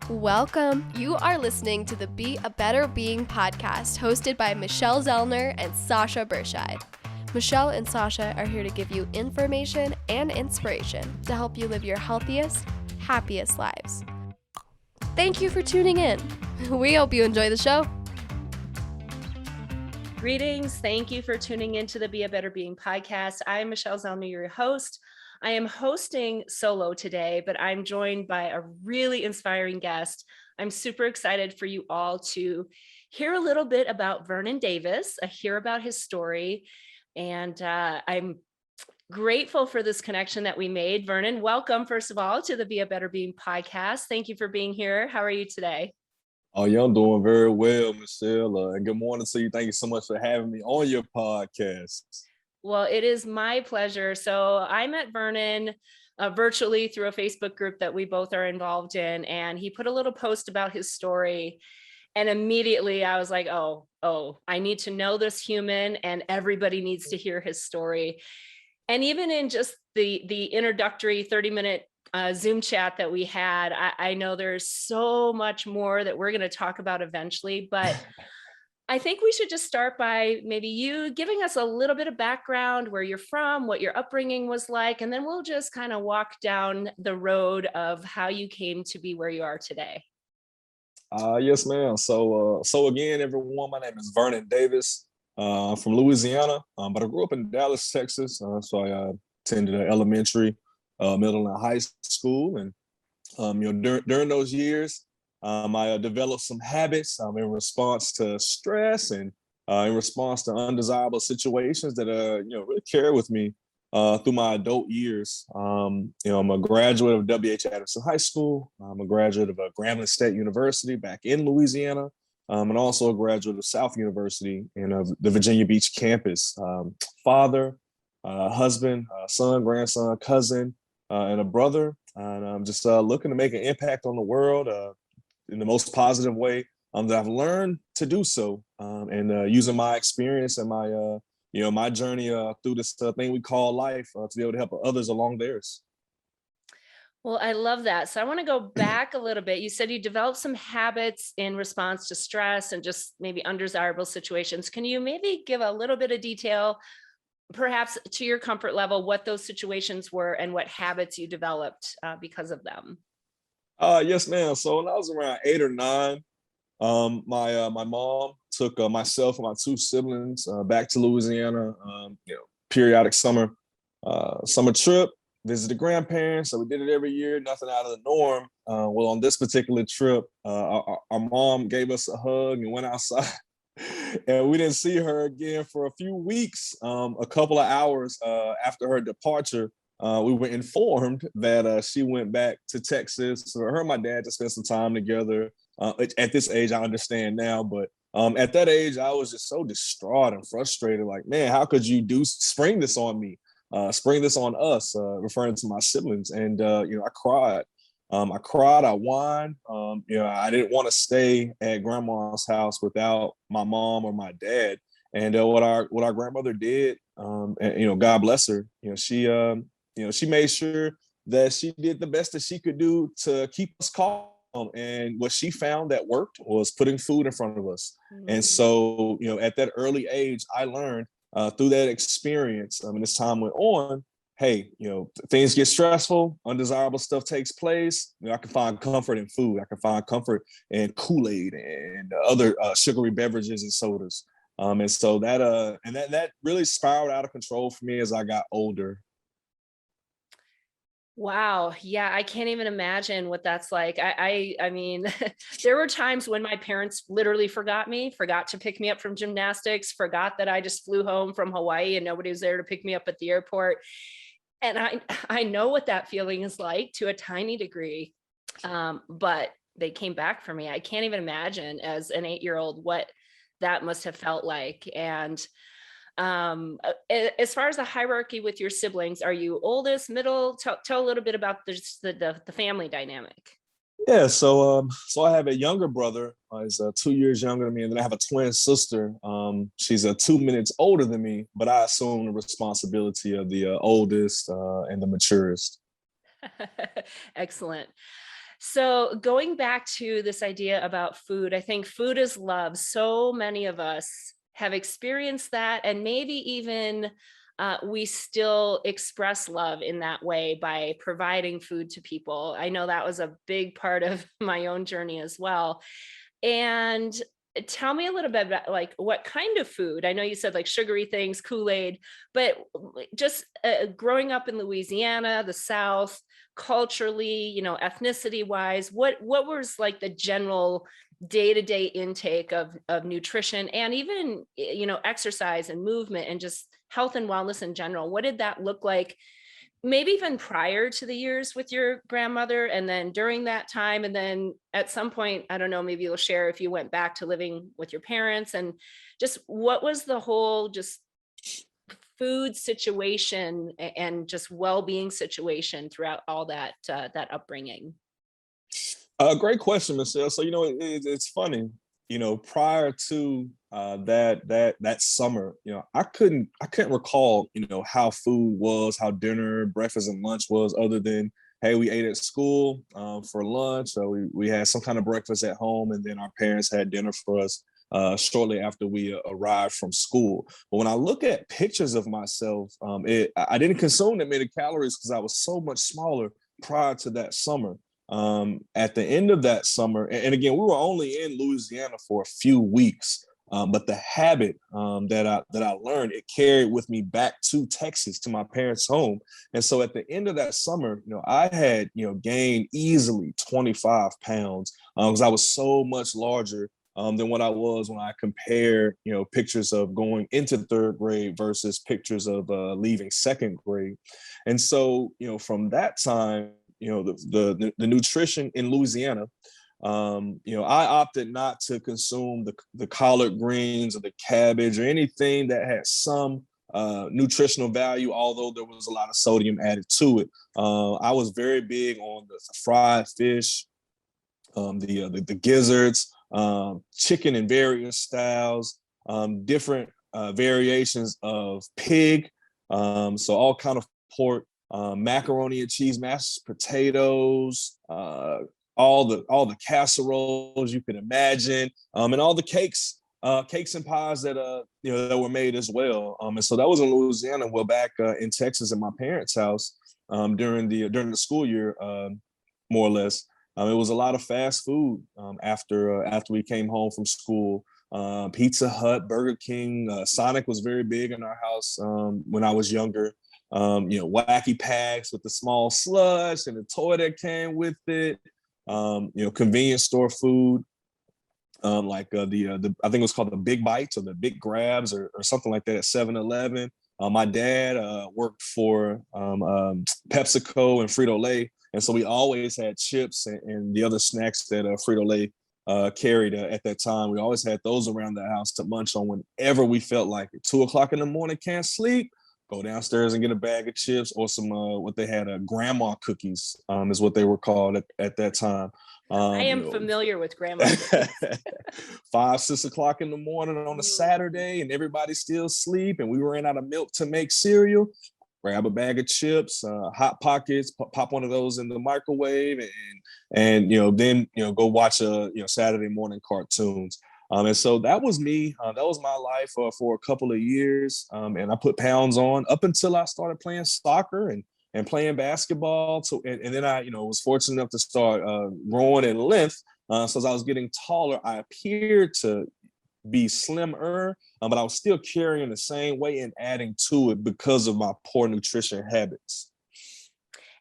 Welcome. You are listening to the Be a Better Being podcast hosted by Michelle Zellner and Sasha Berscheid. Michelle and Sasha are here to give you information and inspiration to help you live your healthiest, happiest lives. Thank you for tuning in. We hope you enjoy the show. Greetings. Thank you for tuning into the Be a Better Being podcast. I am Michelle Zellner, your host. I am hosting solo today, but I'm joined by a really inspiring guest. I'm super excited for you all to hear a little bit about Vernon Davis, hear about his story, and I'm grateful for this connection that we made. Vernon, welcome, first of all, to the Be a Better Being podcast. Thank you for being here. How are you today? Oh, yeah, I'm doing very well, Michelle. And good morning to you. Thank you so much for having me on your podcast. Well, it is my pleasure. So I met Vernon virtually through a Facebook group that we both are involved in, and he put a little post about his story. And immediately I was like, oh, I need to know this human, and everybody needs to hear his story. And even in just the introductory 30-minute Zoom chat that we had, I know there's so much more that we're going to talk about eventually, but I think we should just start by maybe you giving us a little bit of background, where you're from, what your upbringing was like, and then we'll just kind of walk down the road of how you came to be where you are today. Yes, ma'am. So again, everyone, my name is Vernon Davis. I'm from Louisiana, but I grew up in Dallas, Texas. So I attended elementary, middle, and high school, and during those years, I developed some habits in response to stress and in response to undesirable situations that really carried with me through my adult years. I'm a graduate of W.H. Adamson High School. I'm a graduate of Grambling State University back in Louisiana, and also a graduate of South University in the Virginia Beach campus. Father, husband, son, grandson, cousin, and a brother. And I'm just looking to make an impact on the world in the most positive way that I've learned to do so, and using my experience and my my journey through this thing we call life to be able to help others along theirs. Well, I love that. So I want to go back a little bit. You said you developed some habits in response to stress and just maybe undesirable situations. Can you maybe give a little bit of detail, perhaps to your comfort level, what those situations were and what habits you developed because of them? Yes, ma'am. So when I was around 8 or 9, my mom took myself and my two siblings back to Louisiana. Periodic summer trip. Visited grandparents. So we did it every year. Nothing out of the norm. Well, on this particular trip, our mom gave us a hug and went outside. And we didn't see her again for a few weeks. A couple of hours after her departure, we were informed that she went back to Texas. So her and my dad to spend some time together. At this age, I understand now, but at that age, I was just so distraught and frustrated. Like, man, how could you spring this on me? Spring this on us, referring to my siblings. And I cried. I whined. I didn't want to stay at grandma's house without my mom or my dad. And what our grandmother did, and God bless her, she made sure that she did the best that she could do to keep us calm. And what she found that worked was putting food in front of us. Mm-hmm. And so, at that early age, I learned through that experience, and as time went on, hey, things get stressful, undesirable stuff takes place. I can find comfort in food. I can find comfort in Kool-Aid and other sugary beverages and sodas. And so that really spiraled out of control for me as I got older. Wow. Yeah, I can't even imagine what that's like. I mean, there were times when my parents literally forgot to pick me up from gymnastics, forgot that I just flew home from Hawaii and nobody was there to pick me up at the airport. And I know what that feeling is like to a tiny degree, but they came back for me. I can't even imagine as an 8-year-old what that must have felt like. And as far as the hierarchy with your siblings, are you oldest, middle? Tell a little bit about the family dynamic. Yeah, so I have a younger brother. He's 2 years younger than me, and then I have a twin sister. She's 2 minutes older than me, but I assume the responsibility of the oldest and the maturest. Excellent. So going back to this idea about food, I think food is love. So many of us have experienced that, and maybe even we still express love in that way by providing food to people. I know that was a big part of my own journey as well. And tell me a little bit about like what kind of food. I know you said like sugary things, Kool-Aid, but just growing up in Louisiana, the South, culturally, ethnicity wise, what was like the general day-to-day intake of nutrition and even exercise and movement and just health and wellness in general? What did that look like, maybe even prior to the years with your grandmother, and then during that time, and then at some point, I don't know, maybe you'll share if you went back to living with your parents, and just what was the whole just food situation and just well-being situation throughout all that upbringing? Great question, Michelle. So it's funny. Prior to that summer, I couldn't recall how food was, how dinner, breakfast, and lunch was, other than hey, we ate at school for lunch, so we had some kind of breakfast at home, and then our parents had dinner for us shortly after we arrived from school. But when I look at pictures of myself, I didn't consume that many calories because I was so much smaller prior to that summer. At the end of that summer, and again, we were only in Louisiana for a few weeks, but the habit that I learned, it carried with me back to Texas, to my parents' home. And so at the end of that summer, I had gained easily 25 pounds because I was so much larger than what I was when I compare pictures of going into third grade versus pictures of leaving second grade. And so from that time, the nutrition in Louisiana, I opted not to consume the collard greens or the cabbage or anything that had some nutritional value, although there was a lot of sodium added to it. I was very big on the fried fish, the gizzards, chicken in various styles, different variations of pig, so all kind of pork, macaroni and cheese, mashed potatoes, all the casseroles you can imagine, and all the cakes and pies that that were made as well. And so that was in Louisiana. Well, back in Texas at my parents' house during the school year, more or less. It was a lot of fast food after we came home from school. Pizza Hut, Burger King, Sonic was very big in our house when I was younger. Wacky packs with the small slush and the toy that came with it. Convenience store food, like the I think it was called the Big Bites or the Big Grabs or something like that at 7-Eleven. My dad worked for PepsiCo and Frito-Lay, and so we always had chips and the other snacks that Frito-Lay carried at that time. We always had those around the house to munch on whenever we felt like it. 2 o'clock in the morning, can't sleep, go downstairs and get a bag of chips or some what they had, grandma cookies is what they were called at that time. I am familiar with grandma cookies. 5-6 o'clock in the morning on a Saturday, and everybody's still asleep, and we ran out of milk to make cereal. Grab a bag of chips, Hot Pockets, pop one of those in the microwave, and then go watch Saturday morning cartoons. And so that was me. That was my life for a couple of years, and I put pounds on up until I started playing soccer and playing basketball. So and then I was fortunate enough to start growing in length. So as I was getting taller, I appeared to be slimmer, but I was still carrying the same weight and adding to it because of my poor nutrition habits.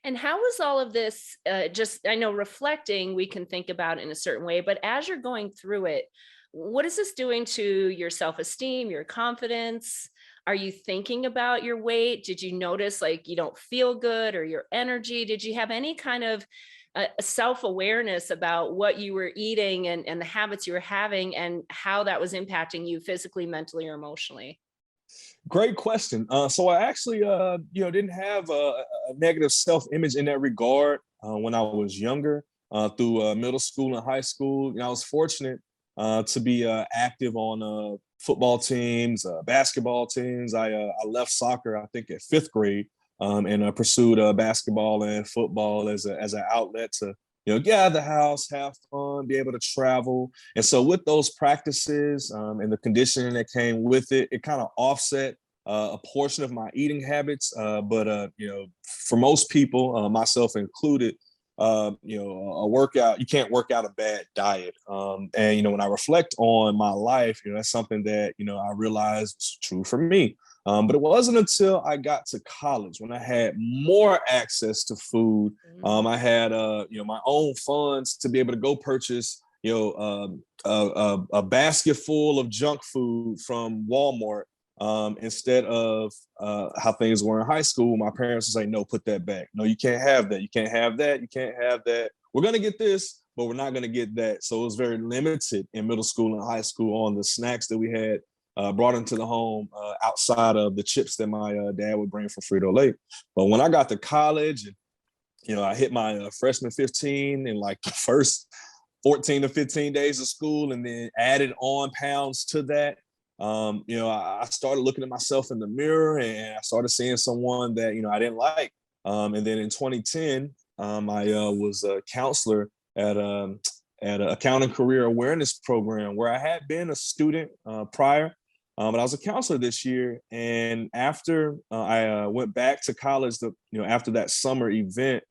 And how was all of this, just, I know reflecting, we can think about it in a certain way, but as you're going through it, what is this doing to your self-esteem, your confidence? Are you thinking about your weight? Did you notice like you don't feel good, or your energy? Did you have any kind of self-awareness about what you were eating and the habits you were having and how that was impacting you physically, mentally, or emotionally? Great question. So I actually, didn't have a negative self-image in that regard when I was younger. Through middle school and high school, I was fortunate to be active on football teams, basketball teams. I left soccer, I think, at 5th grade, and pursued basketball and football as an outlet to get out of the house, have fun, be able to travel. And so with those practices and the conditioning that came with it, it kind of offset a portion of my eating habits. But for most people, myself included, a workout, you can't work out a bad diet. And when I reflect on my life, that's something that, I realized is true for me. But it wasn't until I got to college when I had more access to food. I had, my own funds to be able to go purchase, a basket full of junk food from Walmart, instead of how things were in high school. My parents would say, no, put that back. No, you can't have that. You can't have that. You can't have that. We're going to get this, but we're not going to get that. So it was very limited in middle school and high school on the snacks that we had brought into the home outside of the chips that my dad would bring from Frito-Lay. But when I got to college and, I hit my freshman 15 in like the first 14 to 15 days of school, and then added on pounds to that. I started looking at myself in the mirror, and I started seeing someone that, I didn't like. And then in 2010, I was a counselor at an accounting career awareness program where I had been a student prior. But I was a counselor this year. And after I went back to college, after that summer event,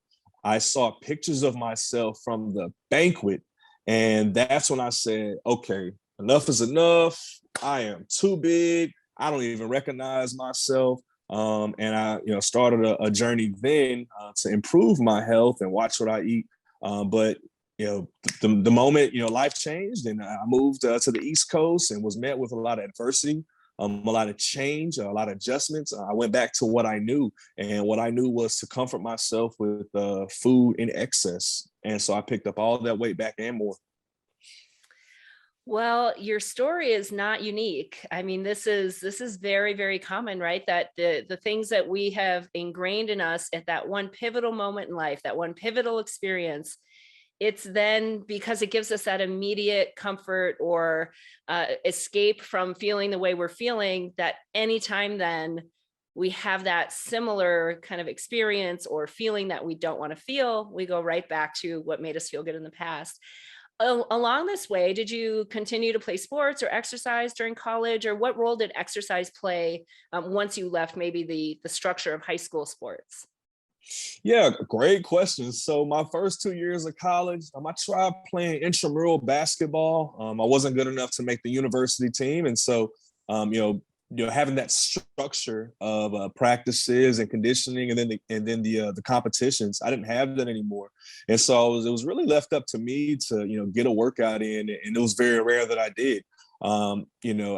I saw pictures of myself from the banquet. And that's when I said, okay, enough is enough. I am too big. I don't even recognize myself. And I, started a journey then to improve my health and watch what I eat. But the moment, life changed, and I moved to the East Coast and was met with a lot of adversity, a lot of change, a lot of adjustments. I went back to what I knew, and what I knew was to comfort myself with food in excess. And so I picked up all that weight back and more. Well, your story is not unique. I mean, this is very, very common, right? That the things that we have ingrained in us at that one pivotal moment in life, that one pivotal experience, it's then because it gives us that immediate comfort or escape from feeling the way we're feeling, that anytime then we have that similar kind of experience or feeling that we don't want to feel, we go right back to what made us feel good in the past. Along this way, did you continue to play sports or exercise during college, or what role did exercise play once you left maybe the structure of high school sports? Yeah, great question. So my first 2 years of college, I tried playing intramural basketball. I wasn't good enough to make the university team. And so, having that structure of practices and conditioning, and then the competitions, I didn't have that anymore. And so it was really left up to me to get a workout in, and it was very rare that I did. I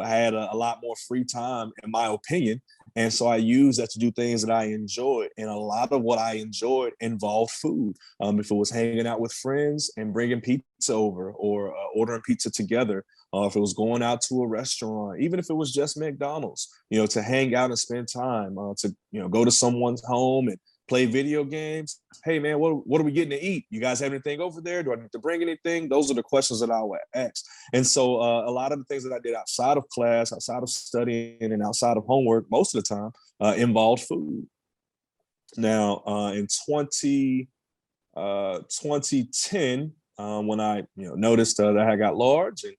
had a lot more free time, in my opinion, and so I used that to do things that I enjoyed. And a lot of what I enjoyed involved food. If it was hanging out with friends and bringing pizza over, or ordering pizza together, if it was going out to a restaurant, even if it was just McDonald's, to hang out and spend time, to go to someone's home and play video games. Hey man, what are we getting to eat? You guys have anything over there? Do I need to bring anything? Those are the questions that I would ask. And so a lot of the things that I did outside of class, outside of studying, and outside of homework, most of the time involved food. Now in 2010, when I noticed that I got large and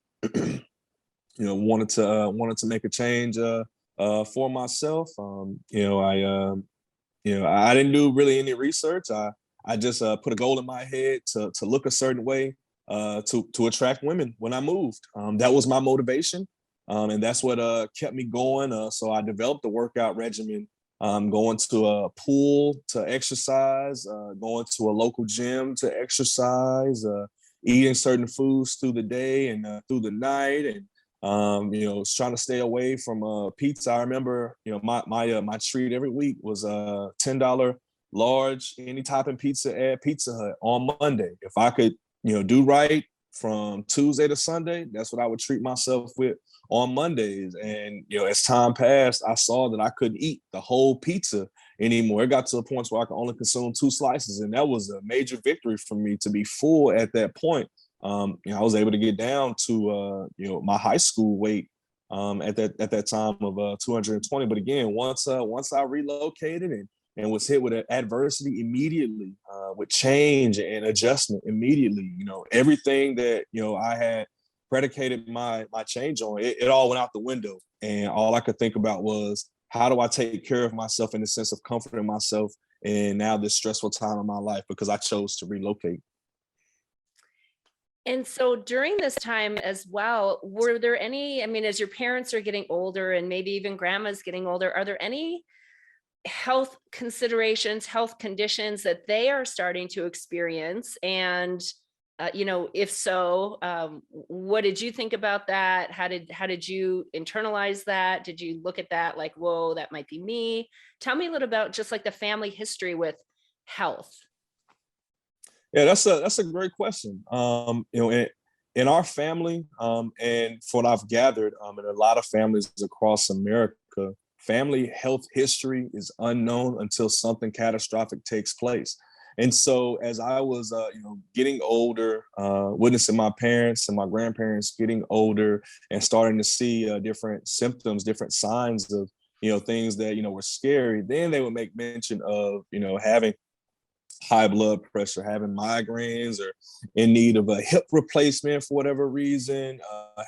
wanted to make a change for myself, I didn't do really any research. I just put a goal in my head to look a certain way to attract women when I moved. That was my motivation, and that's what kept me going. So I developed a workout regimen, going to a pool to exercise, going to a local gym to exercise, eating certain foods through the day and through the night, and trying to stay away from pizza. I remember, my treat every week was a $10 large any topping pizza at Pizza Hut on Monday. If I could, do right from Tuesday to Sunday, that's what I would treat myself with on Mondays. And as time passed, I saw that I couldn't eat the whole pizza anymore. It got to a point where I could only consume 2 slices, and that was a major victory for me to be full at that point. I was able to get down to my high school weight at that time of 220. But again, once I relocated and was hit with adversity immediately, with change and adjustment immediately. Everything that, I had predicated my change on, it all went out the window. And all I could think about was, how do I take care of myself in the sense of comforting myself in now this stressful time of my life, because I chose to relocate. And so during this time as well, were there any, I mean, as your parents are getting older and maybe even grandma's getting older, are there any health considerations, health conditions that they are starting to experience? And, if so, what did you think about that? How did you internalize that? Did you look at that like, whoa, that might be me? Tell me a little about just like the family history with health. Yeah, that's a great question. In our family, and for what I've gathered, in a lot of families across America, family health history is unknown until something catastrophic takes place. And so, as I was, getting older, witnessing my parents and my grandparents getting older, and starting to see different symptoms, different signs of, things that were scary, then they would make mention of, having high blood pressure, having migraines, or in need of a hip replacement for whatever reason,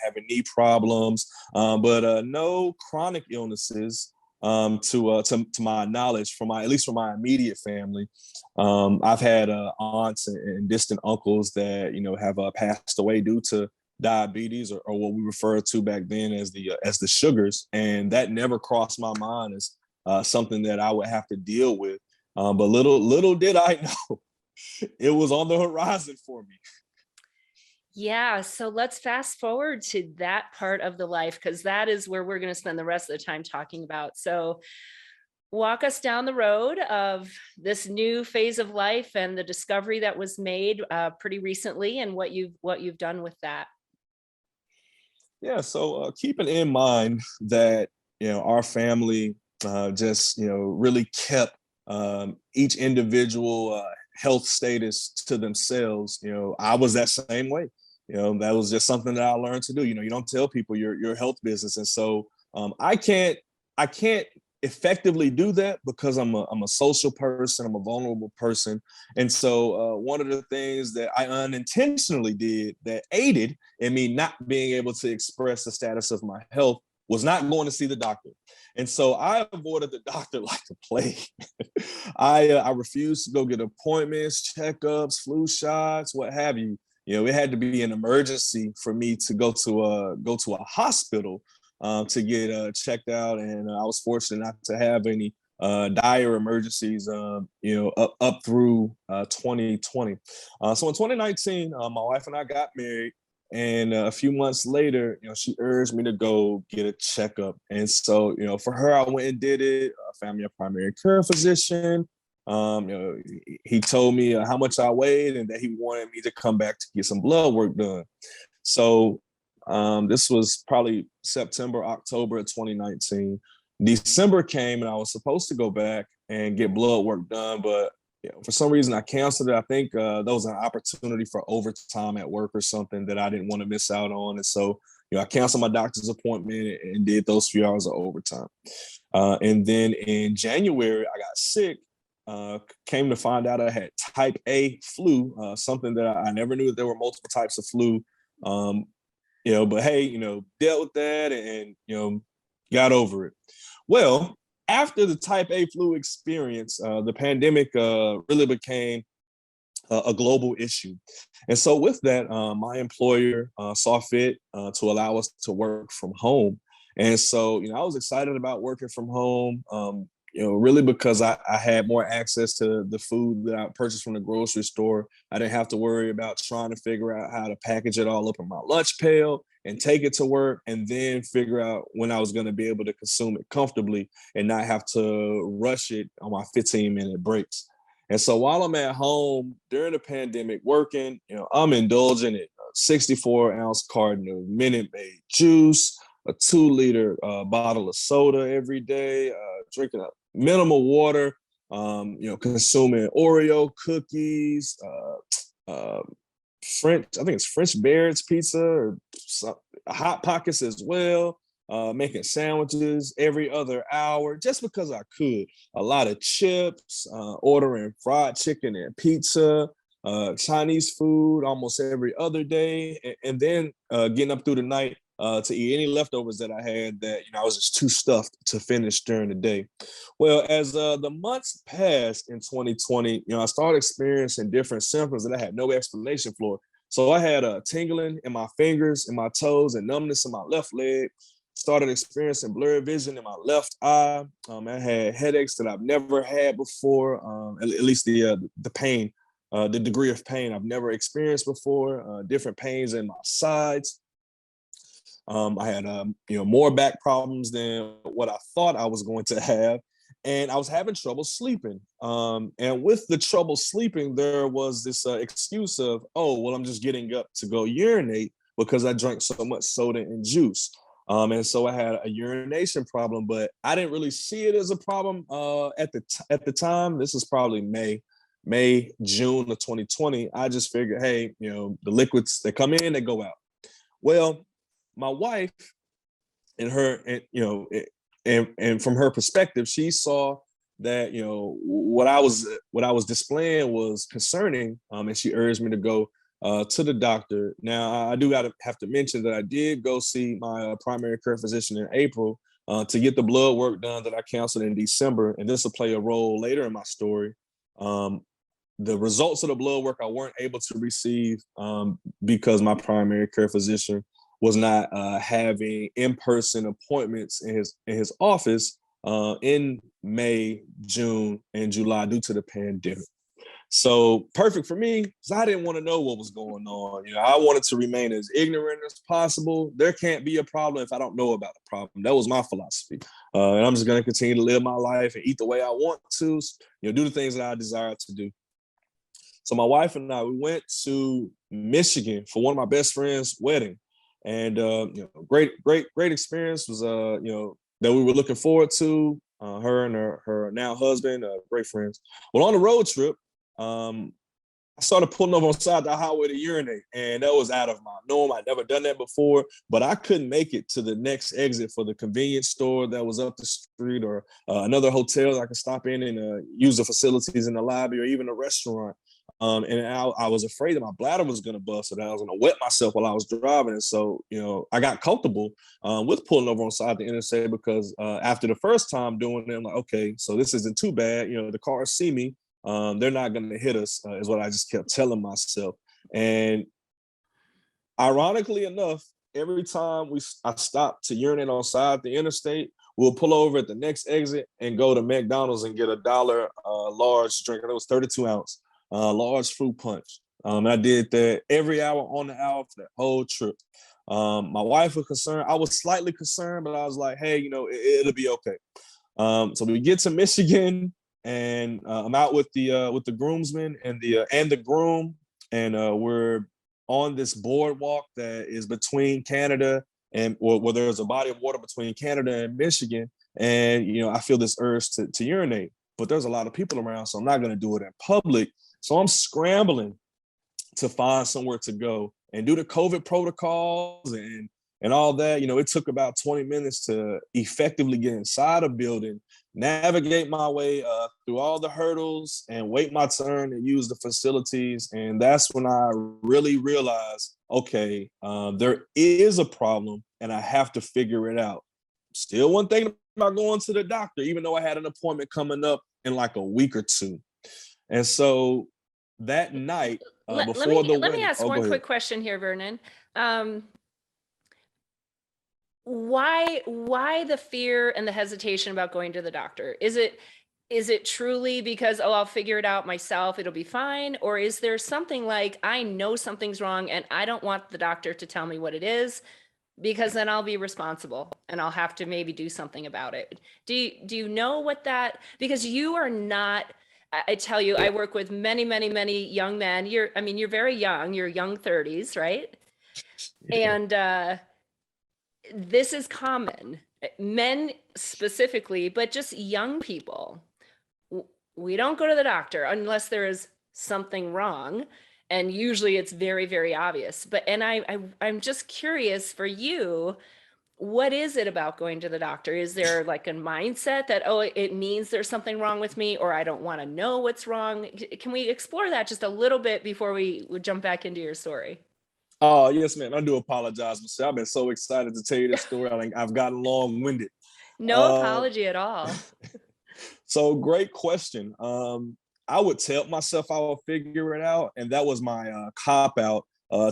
having knee problems, but no chronic illnesses, to my knowledge, at least from my immediate family. I've had aunts and distant uncles that have passed away due to diabetes, or what we referred to back then as the sugars, and that never crossed my mind as something that I would have to deal with. But little did I know, it was on the horizon for me. Yeah, so let's fast forward to that part of the life, because that is where we're going to spend the rest of the time talking about. So walk us down the road of this new phase of life and the discovery that was made pretty recently, and what you've done with that. Yeah, so keeping in mind that our family just really kept each individual health status to themselves. I was that same way. That was just something that I learned to do. You don't tell people your health business, and so I can't effectively do that because I'm a social person. I'm a vulnerable person, and so one of the things that I unintentionally did that aided in me not being able to express the status of my health was not going to see the doctor. And so I avoided the doctor like the plague. I refused to go get appointments, checkups, flu shots, what have you. It had to be an emergency for me to go to a hospital to get checked out, and I was fortunate not to have any dire emergencies, up through 2020. So in 2019, my wife and I got married. And a few months later, she urged me to go get a checkup. And so, for her, I went and did it. I found me a primary care physician. He told me how much I weighed and that he wanted me to come back to get some blood work done. So this was probably September, October of 2019. December came and I was supposed to go back and get blood work done, but for some reason I canceled it. I think that was an opportunity for overtime at work or something that I didn't want to miss out on. And so, I canceled my doctor's appointment and did those few hours of overtime. And then in January, I got sick. Came to find out I had type A flu, something that I never knew that there were multiple types of flu. But hey, dealt with that and got over it. Well, after the type A flu experience, the pandemic really became a global issue. And so with that, my employer saw fit to allow us to work from home. And so, I was excited about working from home, really because I had more access to the food that I purchased from the grocery store. I didn't have to worry about trying to figure out how to package it all up in my lunch pail and take it to work, and then figure out when I was going to be able to consume it comfortably and not have to rush it on my 15-minute breaks. And so while I'm at home during the pandemic working, I'm indulging in a 64-ounce carton of Minute Maid juice, a 2-liter bottle of soda every day, drinking a minimal water, consuming Oreo cookies, I think it's French Baird's pizza, or Hot Pockets as well. making sandwiches every other hour just because I could. A lot of chips, ordering fried chicken and pizza, Chinese food almost every other day, and then getting up through the night to eat any leftovers that I had that I was just too stuffed to finish during the day. Well, as the months passed in 2020, I started experiencing different symptoms that I had no explanation for. So I had a tingling in my fingers and my toes and numbness in my left leg. Started experiencing blurred vision in my left eye. I had headaches that I've never had before. At least the pain, the degree of pain I've never experienced before. Different pains in my sides. I had more back problems than what I thought I was going to have, and I was having trouble sleeping. And with the trouble sleeping, there was this excuse of, oh, well, I'm just getting up to go urinate because I drank so much soda and juice. And so I had a urination problem, but I didn't really see it as a problem at the time. This is probably June of 2020. I just figured, hey, the liquids, they come in, they go out. Well, my wife and her, and from her perspective, she saw that what I was displaying was concerning, and she urged me to go to the doctor. Now, I do have to mention that I did go see my primary care physician in April to get the blood work done that I canceled in December, and this will play a role later in my story. The results of the blood work I weren't able to receive because my primary care physician was not having in-person appointments in his office in May, June, and July due to the pandemic. So perfect for me, because I didn't want to know what was going on. I wanted to remain as ignorant as possible. There can't be a problem if I don't know about the problem. That was my philosophy. And I'm just going to continue to live my life and eat the way I want to, do the things that I desire to do. So my wife and I, we went to Michigan for one of my best friend's wedding. And great experience was that we were looking forward to. Her and her now husband, great friends. Well, on the road trip, I started pulling over on the side of the highway to urinate, and that was out of my norm. I'd never done that before, but I couldn't make it to the next exit for the convenience store that was up the street, or another hotel I could stop in and use the facilities in the lobby, or even a restaurant. And I was afraid that my bladder was going to bust, or that I was going to wet myself while I was driving. And so, I got comfortable with pulling over on the side of the interstate because after the first time doing it, I'm like, okay, so this isn't too bad. The cars see me. They're not going to hit us, is what I just kept telling myself. And ironically enough, every time I stopped to urinate on the side of the interstate, we'll pull over at the next exit and go to McDonald's and get a $1 large drink. It was 32 ounce. Large fruit punch. I did that every hour on the hour for that whole trip. My wife was concerned. I was slightly concerned, but I was like, hey, it'll be okay. So we get to Michigan, and I'm out with the groomsmen and the groom, and we're on this boardwalk that is between Canada and where there's a body of water between Canada and Michigan. And I feel this urge to urinate, but there's a lot of people around, so I'm not going to do it in public. So I'm scrambling to find somewhere to go and do the COVID protocols and all that. It took about 20 minutes to effectively get inside a building, navigate my way through all the hurdles, and wait my turn to use the facilities. And that's when I really realized, okay, there is a problem and I have to figure it out. Still one thing about going to the doctor, even though I had an appointment coming up in like a week or two. And so that night, before the wedding... Let me ask one quick question here, Vernon. Why the fear and the hesitation about going to the doctor? Is it truly because, oh, I'll figure it out myself, it'll be fine? Or is there something like, I know something's wrong and I don't want the doctor to tell me what it is, because then I'll be responsible and I'll have to maybe do something about it? Do you know what that... Because you are not... I tell you, I work with many, many, many young men. You're very young. You're young 30s, right? Yeah. And this is common. Men specifically, but just young people. We don't go to the doctor unless there is something wrong. And usually it's very, very obvious. I'm just curious for you, what is it about going to the doctor? Is there like a mindset that, oh, it means there's something wrong with me, or I don't want to know what's wrong? Can we explore that just a little bit before we jump back into your story? Oh, yes, man. I do apologize, Michelle. I've been so excited to tell you this story. I think I've gotten long-winded. No Uh, apology at all. so great question. I would tell myself I would figure it out, and that was my cop out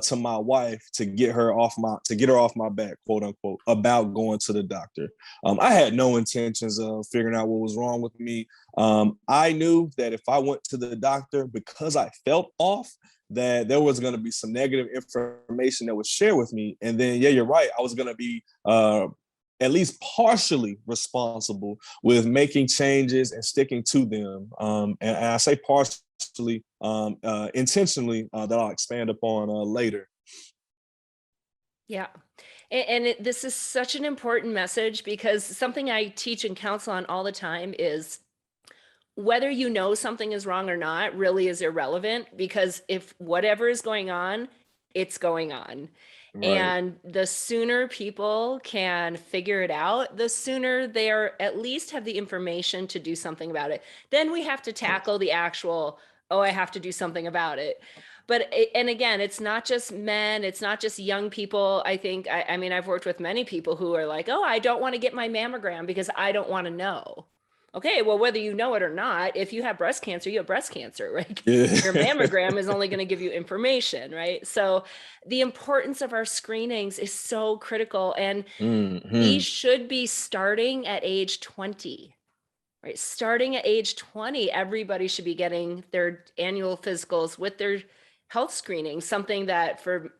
to my wife to get her off my back, quote unquote, about going to the doctor. I had no intentions of figuring out what was wrong with me. I knew that if I went to the doctor because I felt off, that there was going to be some negative information that was shared with me, and then yeah, you're right, I was going to be at least partially responsible with making changes and sticking to them. And I say partially, intentionally, that I'll expand upon later. Yeah. And this is such an important message, because something I teach and counsel on all the time is whether you know something is wrong or not really is irrelevant, because if whatever is going on, it's going on. Right. And the sooner people can figure it out, the sooner they are at least have the information to do something about it. Then we have to tackle the actual, oh, I have to do something about it. And again, it's not just men, it's not just young people. I mean, I've worked with many people who are like, oh, I don't want to get my mammogram because I don't want to know. Okay, well, whether you know it or not, if you have breast cancer, you have breast cancer, right? Yeah. Your mammogram is only going to give you information, right? So the importance of our screenings is so critical. And these Mm-hmm. should be starting at age 20, right? Starting at age 20, everybody should be getting their annual physicals with their health screening, something that for,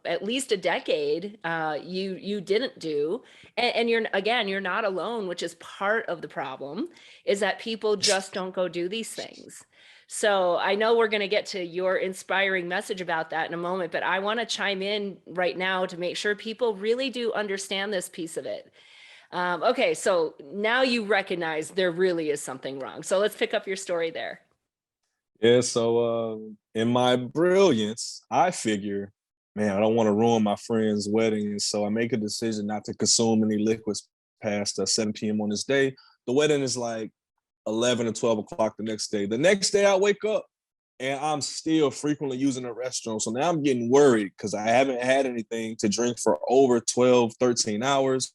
at least a decade, you didn't do. And you're not alone, which is part of the problem, is that people just don't go do these things. So I know we're going to get to your inspiring message about that in a moment, but I want to chime in right now to make sure people really do understand this piece of it. Okay, so now you recognize there really is something wrong. So let's pick up your story there. Yeah, so in my brilliance, I figure, man, I don't want to ruin my friend's wedding. So I make a decision not to consume any liquids past 7 p.m. on this day. The wedding is like 11 or 12 o'clock the next day. The next day I wake up and I'm still frequently using the restroom. So now I'm getting worried because I haven't had anything to drink for over 12, 13 hours.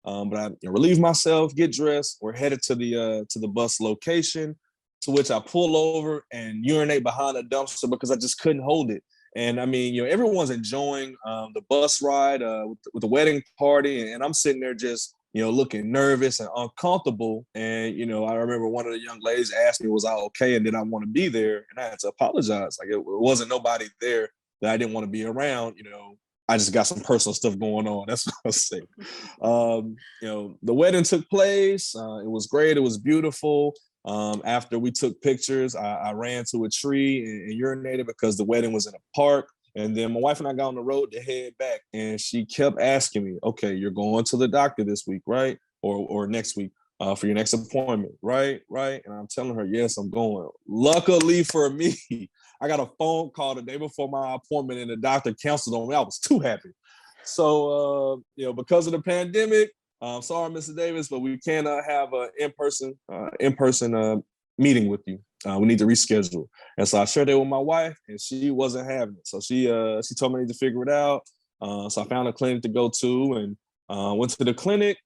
But I relieve myself, get dressed. We're headed to the bus location, to which I pull over and urinate behind a dumpster because I just couldn't hold it. And I mean, everyone's enjoying the bus ride with the wedding party, and I'm sitting there just looking nervous and uncomfortable. And I remember one of the young ladies asked me, "Was I okay?" And did I want to be there? And I had to apologize. Like it wasn't nobody there that I didn't want to be around. I just got some personal stuff going on. That's what I was saying. The wedding took place. It was great. It was beautiful. After we took pictures, I ran to a tree and urinated because the wedding was in a park. And then my wife and I got on the road to head back, and she kept asking me, "Okay, you're going to the doctor this week, right? Or next week for your next appointment, right? Right?" And I'm telling her, "Yes, I'm going." Luckily for me, I got a phone call the day before my appointment, and the doctor canceled on me. I was too happy. So, because of the pandemic, sorry, Mr. Davis, but we cannot have an in-person meeting with you. We need to reschedule. And so I shared that with my wife, and she wasn't having it. So she told me I need to figure it out. So I found a clinic to go to, and went to the clinic.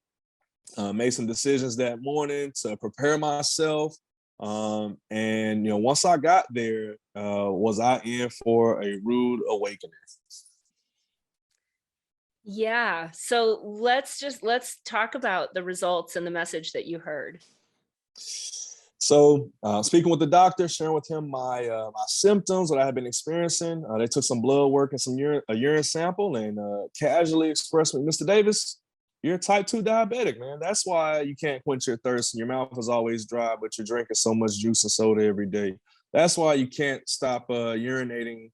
Made some decisions that morning to prepare myself. And once I got there, was I in for a rude awakening? Yeah. So let's talk about the results and the message that you heard. So speaking with the doctor, sharing with him my symptoms that I had been experiencing, they took some blood work and some urine sample, and casually expressed with Mr. Davis, "You're type 2 diabetic, man. That's why you can't quench your thirst and your mouth is always dry, but you're drinking so much juice and soda every day. That's why you can't stop urinating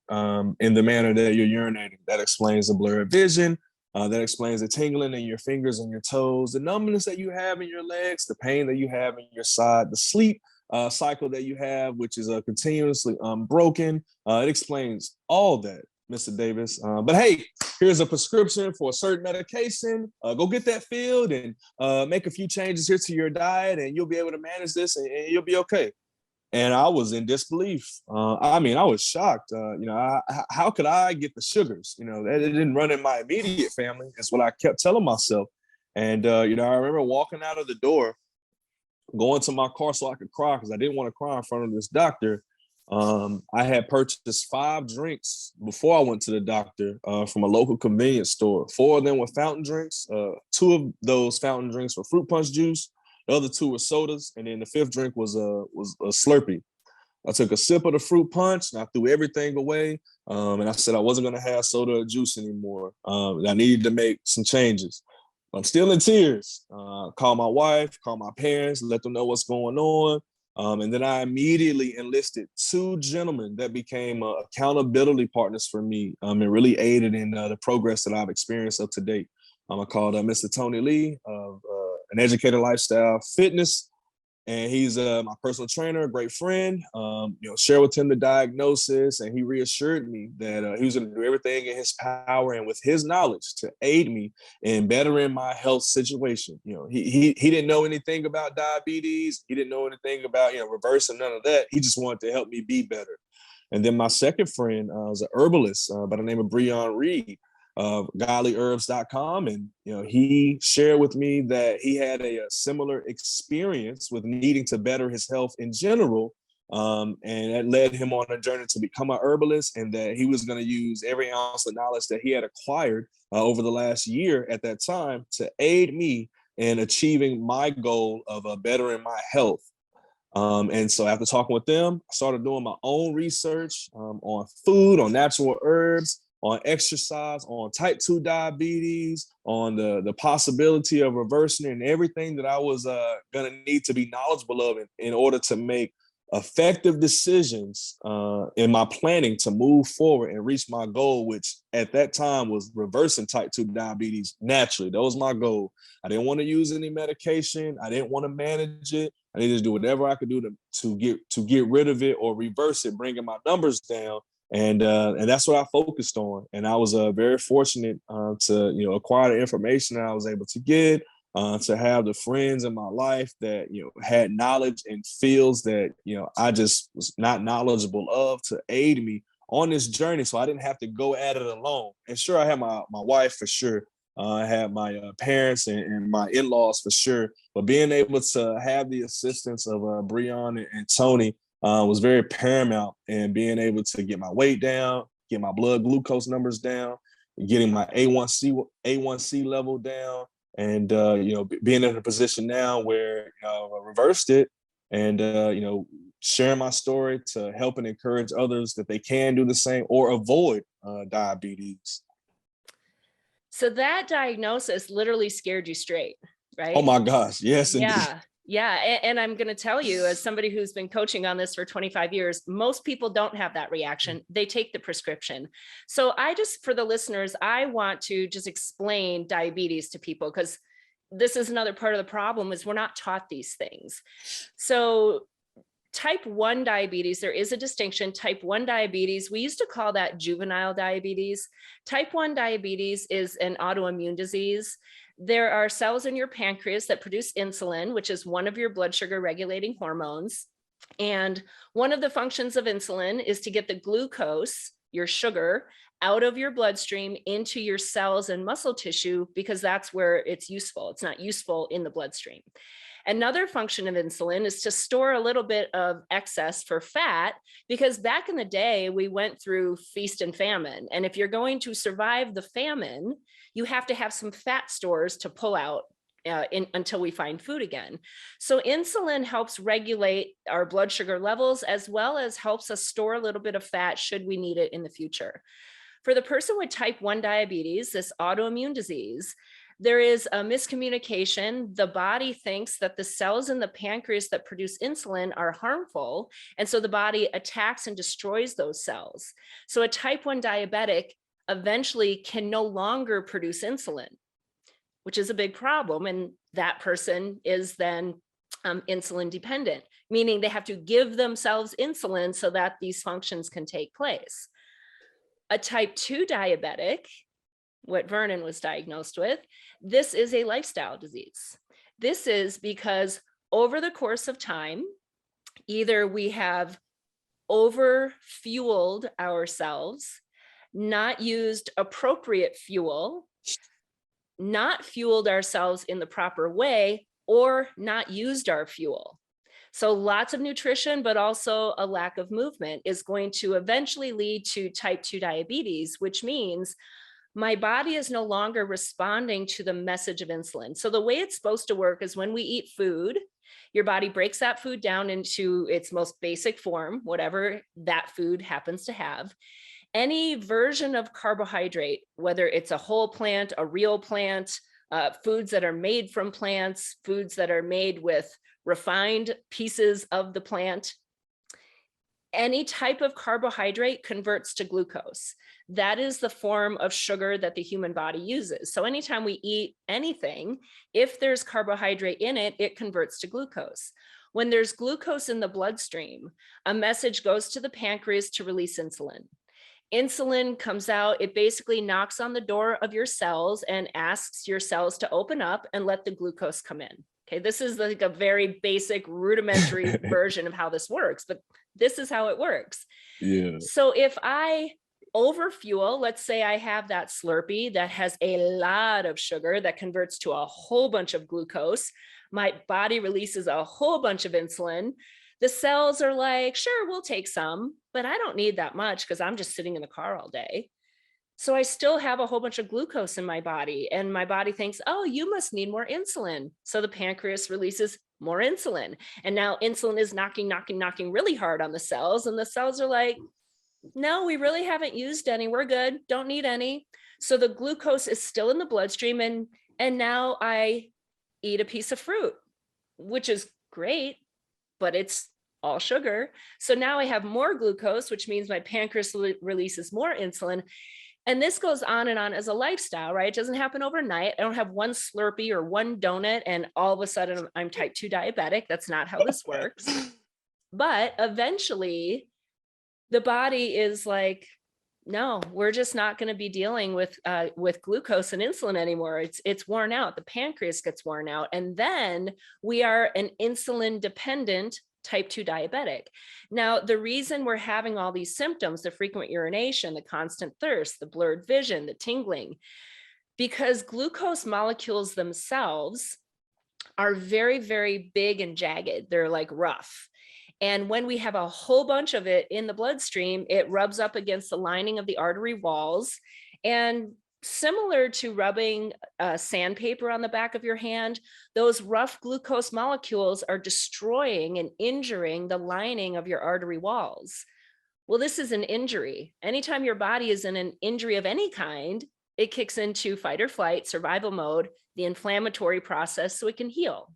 in the manner that you're urinating. That explains the blurred vision. That explains the tingling in your fingers and your toes, the numbness that you have in your legs, the pain that you have in your side, the sleep cycle that you have, which is continuously broken. It explains all that. Mr. Davis. But hey, here's a prescription for a certain medication. Go get that filled and make a few changes here to your diet, and you'll be able to manage this, and you'll be okay. And I was in disbelief. I mean, I was shocked. How could I get the sugars? That it didn't run in my immediate family. Is what I kept telling myself. And I remember walking out of the door, going to my car so I could cry because I didn't want to cry in front of this doctor. I had purchased 5 drinks before I went to the doctor from a local convenience store. 4 of them were fountain drinks. 2 of those fountain drinks were fruit punch juice. The other 2 were sodas, and then the 5th drink was a Slurpee. I took a sip of the fruit punch and I threw everything away. And I said I wasn't going to have soda or juice anymore. I needed to make some changes. I'm still in tears. Call my wife, call my parents, let them know what's going on. And then I immediately enlisted 2 gentlemen that became accountability partners for me and really aided in the progress that I've experienced up to date. I called Mr. Tony Lee of An Educated Lifestyle Fitness, and he's my personal trainer, a great friend. Share with him the diagnosis, and he reassured me that he was going to do everything in his power and with his knowledge to aid me in bettering my health situation. He didn't know anything about diabetes. He didn't know anything about reversing, none of that. He just wanted to help me be better. And then my second friend was an herbalist by the name of Breon Reed of godlyherbs.com. And, he shared with me that he had a similar experience with needing to better his health in general. And that led him on a journey to become a herbalist, and that he was going to use every ounce of knowledge that he had acquired over the last year at that time to aid me in achieving my goal of bettering my health. And so after talking with them, I started doing my own research on food, on natural herbs, on exercise, on type 2 diabetes, on the possibility of reversing it, and everything that I was going to need to be knowledgeable of in order to make effective decisions in my planning to move forward and reach my goal, which at that time was reversing type 2 diabetes naturally. That was my goal. I didn't want to use any medication. I didn't want to manage it. I needed to do whatever I could do to get rid of it or reverse it, bringing my numbers down. And that's what I focused on. And I was very fortunate to acquire the information that I was able to get, to have the friends in my life that had knowledge in fields that I just was not knowledgeable of, to aid me on this journey, so I didn't have to go at it alone. And sure, I had my wife for sure. I had my parents and my in-laws for sure. But being able to have the assistance of Breon and Tony was very paramount in being able to get my weight down, get my blood glucose numbers down, getting my A1C level down, and being in a position now where I reversed it, and sharing my story to help and encourage others that they can do the same or avoid diabetes. So that diagnosis literally scared you straight, right? Oh my gosh, yes, indeed. Yeah. And I'm going to tell you, as somebody who's been coaching on this for 25 years, most people don't have that reaction. They take the prescription. So for the listeners, I want to just explain diabetes to people, because this is another part of the problem, is we're not taught these things. So type 1 diabetes, there is a distinction. Type 1 diabetes, we used to call that juvenile diabetes. Type 1 diabetes is an autoimmune disease. There are cells in your pancreas that produce insulin, which is one of your blood sugar regulating hormones. And one of the functions of insulin is to get the glucose, your sugar, out of your bloodstream into your cells and muscle tissue, because that's where it's useful. It's not useful in the bloodstream. Another function of insulin is to store a little bit of excess for fat, because back in the day, we went through feast and famine. And if you're going to survive the famine, you have to have some fat stores to pull out until we find food again. So insulin helps regulate our blood sugar levels, as well as helps us store a little bit of fat should we need it in the future. For the person with type 1 diabetes, this autoimmune disease, there is a miscommunication. The body thinks that the cells in the pancreas that produce insulin are harmful, and so the body attacks and destroys those cells. So a type 1 diabetic eventually can no longer produce insulin, which is a big problem. And that person is then insulin dependent, meaning they have to give themselves insulin so that these functions can take place. A type 2 diabetic, what Vernon was diagnosed with, this is a lifestyle disease. This is because over the course of time, either we have over fueled ourselves, not used appropriate fuel, not fueled ourselves in the proper way, or not used our fuel. So lots of nutrition, but also a lack of movement is going to eventually lead to type 2 diabetes, which means my body is no longer responding to the message of insulin. So the way it's supposed to work is when we eat food, your body breaks that food down into its most basic form, whatever that food happens to have. Any version of carbohydrate, whether it's a whole plant, a real plant, foods that are made from plants, foods that are made with refined pieces of the plant, any type of carbohydrate converts to glucose. That is the form of sugar that the human body uses. So anytime we eat anything, if there's carbohydrate in it, it converts to glucose. When there's glucose in the bloodstream, a message goes to the pancreas to release insulin. Insulin comes out, it basically knocks on the door of your cells and asks your cells to open up and let the glucose come in. Okay, this is like a very basic rudimentary version of how this works, but this is how it works. Yeah. So if I overfuel, let's say I have that Slurpee that has a lot of sugar that converts to a whole bunch of glucose, my body releases a whole bunch of insulin. The cells are like, sure, we'll take some, but I don't need that much because I'm just sitting in the car all day. So I still have a whole bunch of glucose in my body, and my body thinks, oh, you must need more insulin. So the pancreas releases more insulin. And now insulin is knocking really hard on the cells. And the cells are like, no, we really haven't used any. We're good. Don't need any. So the glucose is still in the bloodstream. And now I eat a piece of fruit, which is great, but it's all sugar. So now I have more glucose, which means my pancreas releases more insulin. And this goes on and on as a lifestyle, right? It doesn't happen overnight. I don't have one Slurpee or one donut and all of a sudden I'm type 2 diabetic. That's not how this works. But eventually the body is like, no, we're just not going to be dealing with glucose and insulin anymore. It's worn out. The pancreas gets worn out. And then we are an insulin dependent type 2 diabetic. Now, the reason we're having all these symptoms, the frequent urination, the constant thirst, the blurred vision, the tingling, because glucose molecules themselves are very, very big and jagged. They're like rough. And when we have a whole bunch of it in the bloodstream, it rubs up against the lining of the artery walls. And similar to rubbing sandpaper on the back of your hand, those rough glucose molecules are destroying and injuring the lining of your artery walls. Well, this is an injury. Anytime your body is in an injury of any kind, it kicks into fight or flight, survival mode, the inflammatory process, so it can heal.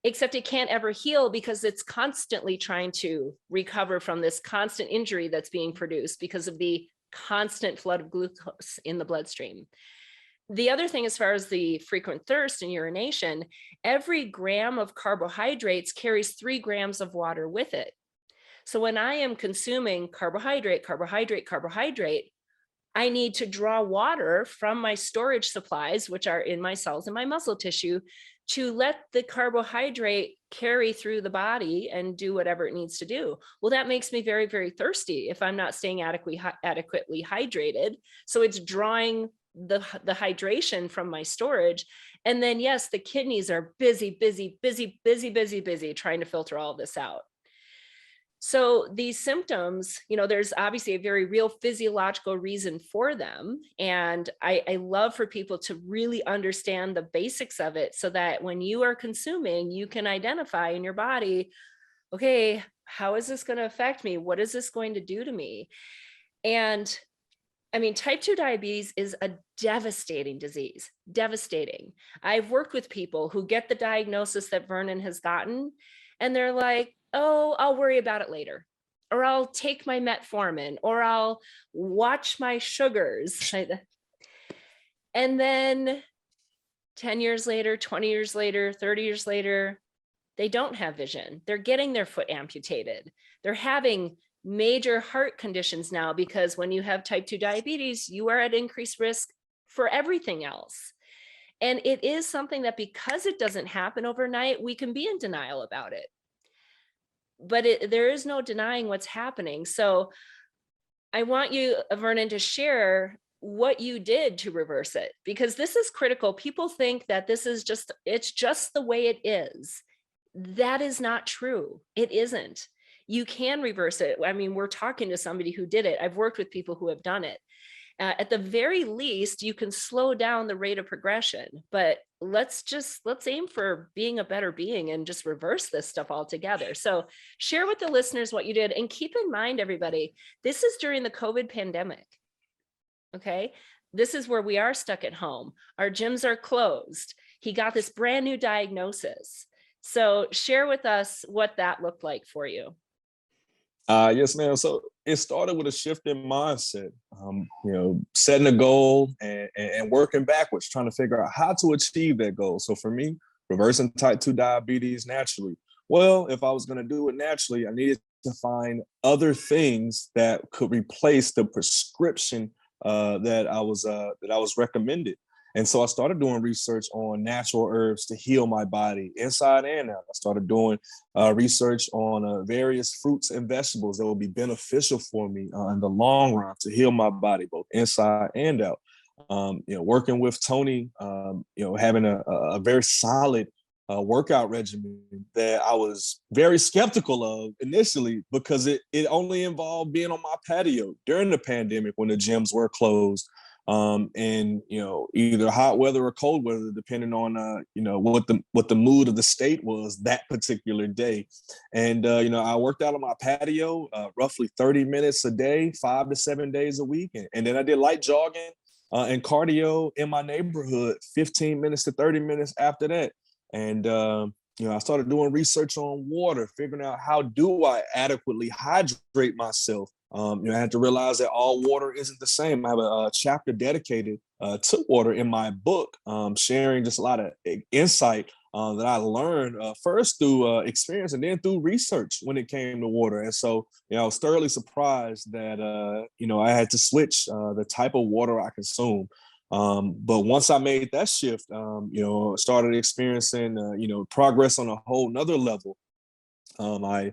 Except it can't ever heal because it's constantly trying to recover from this constant injury that's being produced because of the constant flood of glucose in the bloodstream. The other thing, as far as the frequent thirst and urination, every gram of carbohydrates carries 3 grams of water with it. So when I am consuming carbohydrate, I need to draw water from my storage supplies, which are in my cells and my muscle tissue, to let the carbohydrate carry through the body and do whatever it needs to do. Well, that makes me very, very thirsty if I'm not staying adequately hydrated. So it's drawing the hydration from my storage. And then, yes, the kidneys are busy trying to filter all of this out. So these symptoms, there's obviously a very real physiological reason for them. And I love for people to really understand the basics of it so that when you are consuming, you can identify in your body, okay, how is this going to affect me? What is this going to do to me? And I mean, type 2 diabetes is a devastating disease, devastating. I've worked with people who get the diagnosis that Vernon has gotten, and they're like, oh, I'll worry about it later, or I'll take my metformin, or I'll watch my sugars. And then 10 years later, 20 years later, 30 years later, they don't have vision. They're getting their foot amputated. They're having major heart conditions now, because when you have type 2 diabetes, you are at increased risk for everything else. And it is something that, because it doesn't happen overnight, we can be in denial about it. But there is no denying what's happening. So I want you, Vernon, to share what you did to reverse it, because this is critical. People think that it's just the way it is. That is not true. It isn't. You can reverse it. I mean, we're talking to somebody who did it. I've worked with people who have done it. At the very least, you can slow down the rate of progression, but let's aim for being a better being and just reverse this stuff altogether. So share with the listeners what you did, and keep in mind, everybody, this is during the COVID pandemic. Okay. This is where we are stuck at home. Our gyms are closed. He got this brand new diagnosis. So share with us what that looked like for you. Yes, ma'am. So it started with a shift in mindset, setting a goal and working backwards, trying to figure out how to achieve that goal. So for me, reversing type 2 diabetes naturally. Well, if I was going to do it naturally, I needed to find other things that could replace the prescription that I was recommended. And so I started doing research on natural herbs to heal my body inside and out. I started doing research on various fruits and vegetables that will be beneficial for me in the long run to heal my body, both inside and out. Working with Tony, having a very solid workout regimen that I was very skeptical of initially, because it only involved being on my patio during the pandemic when the gyms were closed. Either hot weather or cold weather, depending on what the mood of the state was that particular day. And I worked out on my patio roughly 30 minutes a day, 5 to 7 days a week, and then I did light jogging and cardio in my neighborhood, 15 minutes to 30 minutes after that. And I started doing research on water, figuring out how do I adequately hydrate myself. I had to realize that all water isn't the same. I have a chapter dedicated to water in my book, sharing just a lot of insight that I learned first through experience and then through research when it came to water. And so, I was thoroughly surprised that, I had to switch the type of water I consume. But once I made that shift, started experiencing, progress on a whole nother level. I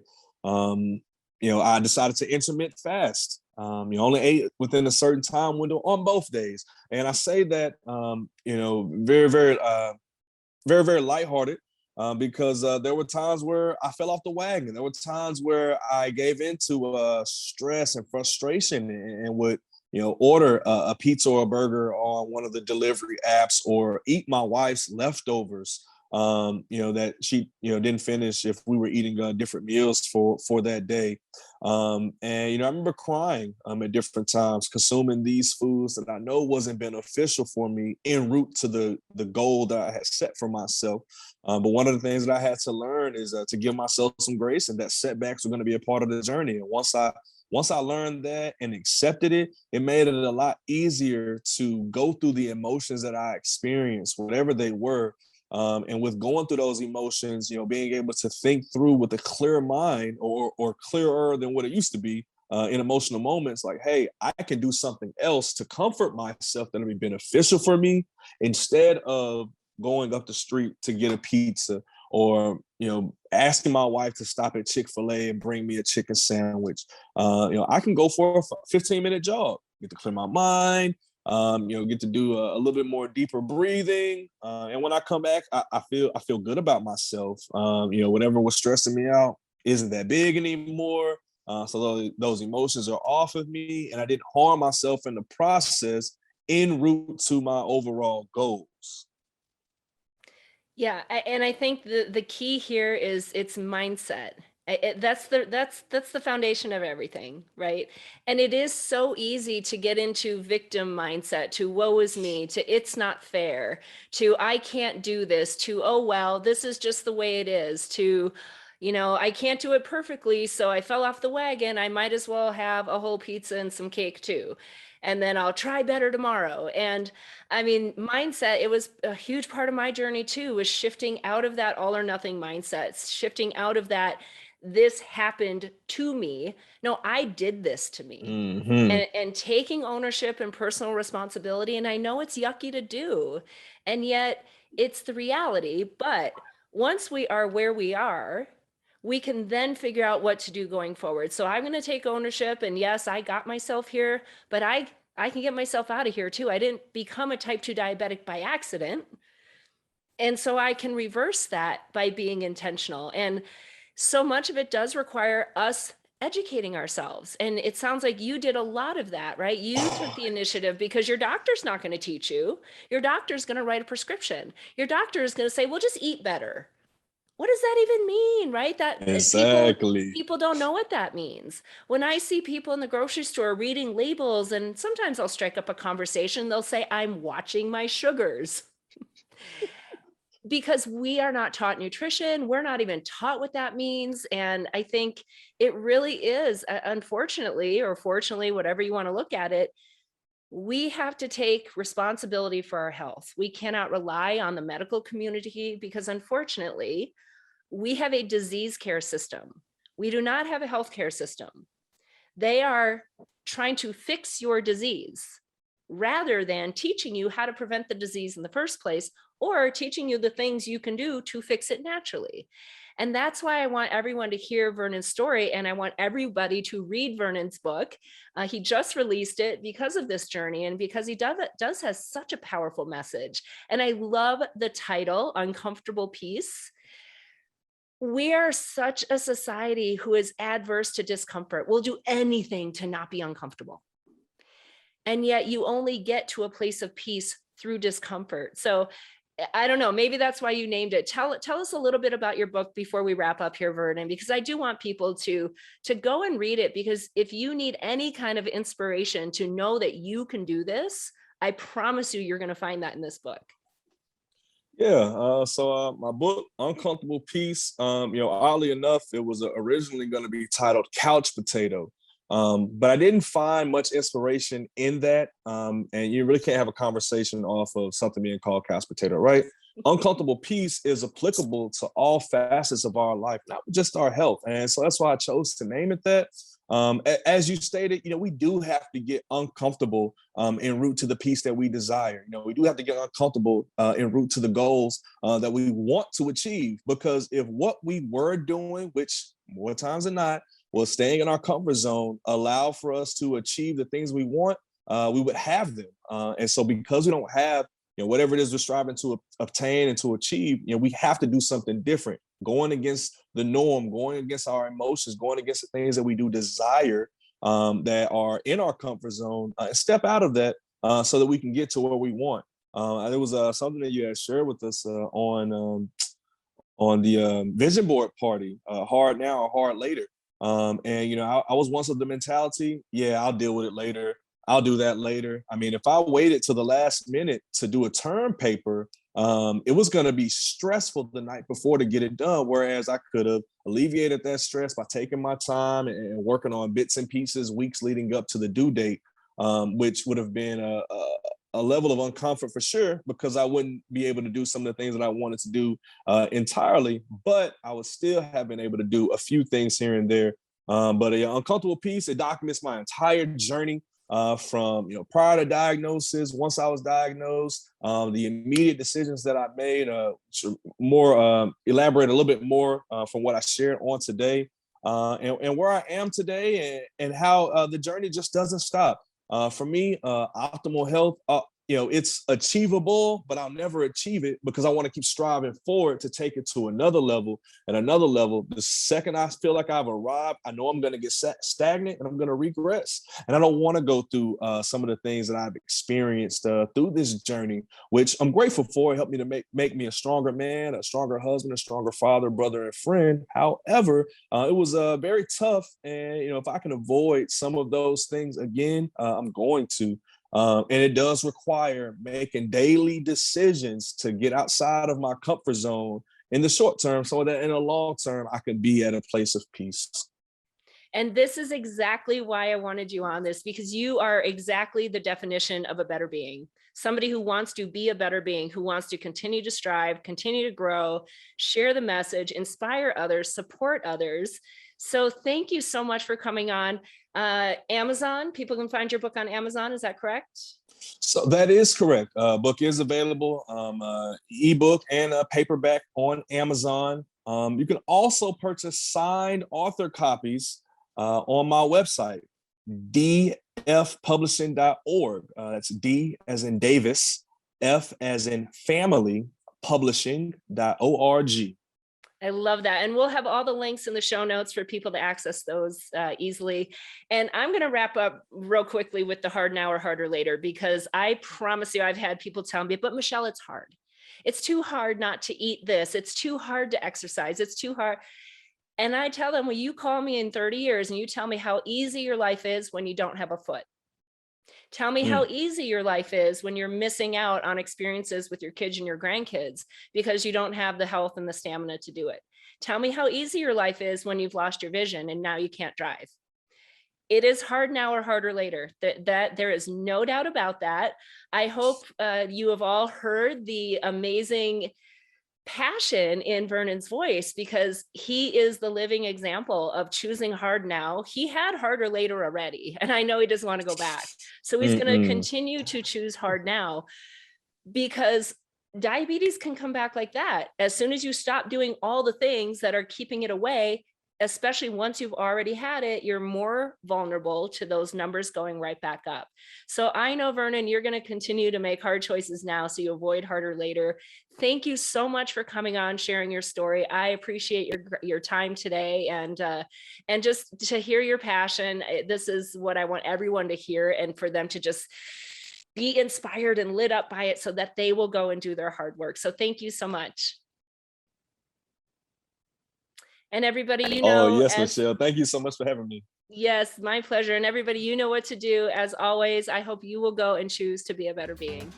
decided to intermittent fast. You only ate within a certain time window on both days. And I say that, very, very, very, very lighthearted, because there were times where I fell off the wagon. There were times where I gave into stress and frustration and would, order a pizza or a burger on one of the delivery apps, or eat my wife's leftovers, that she, didn't finish if we were eating different meals for that day. And, I remember crying at different times, consuming these foods that I know wasn't beneficial for me en route to the goal that I had set for myself. But one of the things that I had to learn is to give myself some grace, and that setbacks were going to be a part of the journey. And once I learned that and accepted it, it made it a lot easier to go through the emotions that I experienced, whatever they were. And with going through those emotions, being able to think through with a clear mind, or clearer than what it used to be in emotional moments, like, hey, I can do something else to comfort myself that'll be beneficial for me, instead of going up the street to get a pizza, or asking my wife to stop at Chick-fil-A and bring me a chicken sandwich. I can go for a 15-minute jog, get to clear my mind, get to do a little bit more deeper breathing. And when I come back, I feel good about myself. Whatever was stressing me out isn't that big anymore. So those emotions are off of me, and I didn't harm myself in the process en route to my overall goals. Yeah, and I think the key here is it's mindset. That's the foundation of everything, right? And it is so easy to get into victim mindset, to woe is me, to it's not fair, to I can't do this, to oh well, this is just the way it is, to I can't do it perfectly, so I fell off the wagon. I might as well have a whole pizza and some cake too. And then I'll try better tomorrow. And I mean, mindset, it was a huge part of my journey too, was shifting out of that all or nothing mindset, shifting out of that this happened to me. No, I did this to me. Mm-hmm. And taking ownership and personal responsibility. And I know it's yucky to do, and yet it's the reality. But once we are where we are, we can then figure out what to do going forward. So I'm going to take ownership. And yes, I got myself here, but I can get myself out of here too. I didn't become a type 2 diabetic by accident. And so I can reverse that by being intentional. And so much of it does require us educating ourselves. And it sounds like you did a lot of that, right? You took the initiative because your doctor's not going to teach you. Your doctor's going to write a prescription. Your doctor is going to say, well, just eat better. What does that even mean, right? That Exactly. people don't know what that means. When I see people in the grocery store reading labels, and sometimes I'll strike up a conversation, they'll say, I'm watching my sugars. Because we are not taught nutrition, we're not even taught what that means. And I think it really is, unfortunately, or fortunately, whatever you want to look at it, we have to take responsibility for our health. We cannot rely on the medical community because, unfortunately, we have a disease care system. We do not have a healthcare system. They are trying to fix your disease rather than teaching you how to prevent the disease in the first place, or teaching you the things you can do to fix it naturally. And that's why I want everyone to hear Vernon's story. And I want everybody to read Vernon's book. He just released it because of this journey and because he does has such a powerful message. And I love the title, Uncomfortable Peace. We are such a society who is adverse to discomfort. We'll do anything to not be uncomfortable. And yet you only get to a place of peace through discomfort. So I don't know, maybe that's why you named it. Tell us a little bit about your book before we wrap up here, Vernon, because I do want people to go and read it, because if you need any kind of inspiration to know that you can do this, I promise you, you're going to find that in this book. Yeah. So my book, Uncomfortable Peace, oddly enough, it was originally going to be titled Couch Potato. But I didn't find much inspiration in that. And you really can't have a conversation off of something being called couch potato, right? Uncomfortable peace is applicable to all facets of our life, not just our health. And so that's why I chose to name it that. As you stated, we do have to get uncomfortable en route to the peace that we desire. We do have to get uncomfortable en route to the goals that we want to achieve. Because if what we were doing, which more times than not, was staying in our comfort zone, allow for us to achieve the things we want, we would have them. And so because we don't have, whatever it is we're striving to obtain and to achieve, we have to do something different, going against the norm, going against our emotions, going against the things that we do desire that are in our comfort zone, and step out of that so that we can get to where we want. And there was something that you had shared with us on the vision board party, hard now or hard later. And I was once of the mentality, yeah, I'll deal with it later. I'll do that later. I mean, if I waited to the last minute to do a term paper, it was going to be stressful the night before to get it done. Whereas I could have alleviated that stress by taking my time and working on bits and pieces weeks leading up to the due date, which would have been a level of uncomfort for sure, because I wouldn't be able to do some of the things that I wanted to do entirely, but I would still have been able to do a few things here and there. But an uncomfortable piece, it documents my entire journey from prior to diagnosis, once I was diagnosed, the immediate decisions that I made, more elaborate a little bit more from what I shared on today, and where I am today, and how the journey just doesn't stop. For me, optimal health, it's achievable, but I'll never achieve it because I want to keep striving forward to take it to another level and another level. The second I feel like I've arrived, I know I'm going to get stagnant and I'm going to regress. And I don't want to go through some of the things that I've experienced through this journey, which I'm grateful for. It helped me to make me a stronger man, a stronger husband, a stronger father, brother, and friend. However, it was very tough. And, if I can avoid some of those things again, I'm going to. And it does require making daily decisions to get outside of my comfort zone in the short term, so that in the long term, I can be at a place of peace. And this is exactly why I wanted you on this, because you are exactly the definition of a better being. somebody who wants to be a better being, who wants to continue to strive, continue to grow, share the message, inspire others, support others. So thank you so much for coming on. Amazon, people can find your book on Amazon. Is that correct? So that is correct. Book is available, ebook and paperback on Amazon. You can also purchase signed author copies on my website, dfpublishing.org. That's D as in Davis, F as in family, publishing.org. I love that. And we'll have all the links in the show notes for people to access those easily. And I'm going to wrap up real quickly with the hard now or harder later, because I promise you, I've had people tell me, but Michelle, it's hard. It's too hard not to eat this. It's too hard to exercise. It's too hard. And I tell them, well, you call me in 30 years and you tell me how easy your life is when you don't have a foot. Tell me how easy your life is when you're missing out on experiences with your kids and your grandkids because you don't have the health and the stamina to do it. Tell me how easy your life is when you've lost your vision and now you can't drive. It is hard now or harder later. That there is no doubt about that. I hope you have all heard the amazing passion in Vernon's voice, because he is the living example of choosing hard now. He had harder later already, and I know he doesn't want to go back. So he's going to continue to choose hard now, because diabetes can come back like that. As soon as you stop doing all the things that are keeping it away, especially once you've already had it, you're more vulnerable to those numbers going right back up. So I know, Vernon, you're going to continue to make hard choices now so you avoid harder later. Thank you so much for coming on, sharing your story. I appreciate your time today, and just to hear your passion. This is what I want everyone to hear, and for them to just be inspired and lit up by it so that they will go and do their hard work. So thank you so much. And everybody, you know. Oh, yes, Michelle. Thank you so much for having me. Yes, my pleasure. And everybody, you know what to do. As always, I hope you will go and choose to be a better being.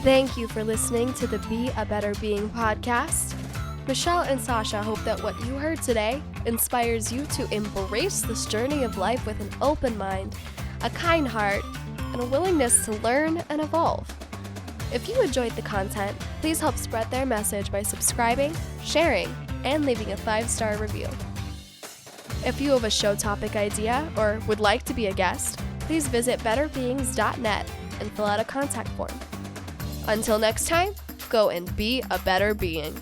Thank you for listening to the Be a Better Being podcast. Michelle and Sasha hope that what you heard today inspires you to embrace this journey of life with an open mind, a kind heart, and a willingness to learn and evolve. If you enjoyed the content, please help spread their message by subscribing, sharing, and leaving a 5-star review. If you have a show topic idea or would like to be a guest, please visit betterbeings.net and fill out a contact form. Until next time, go and be a better being.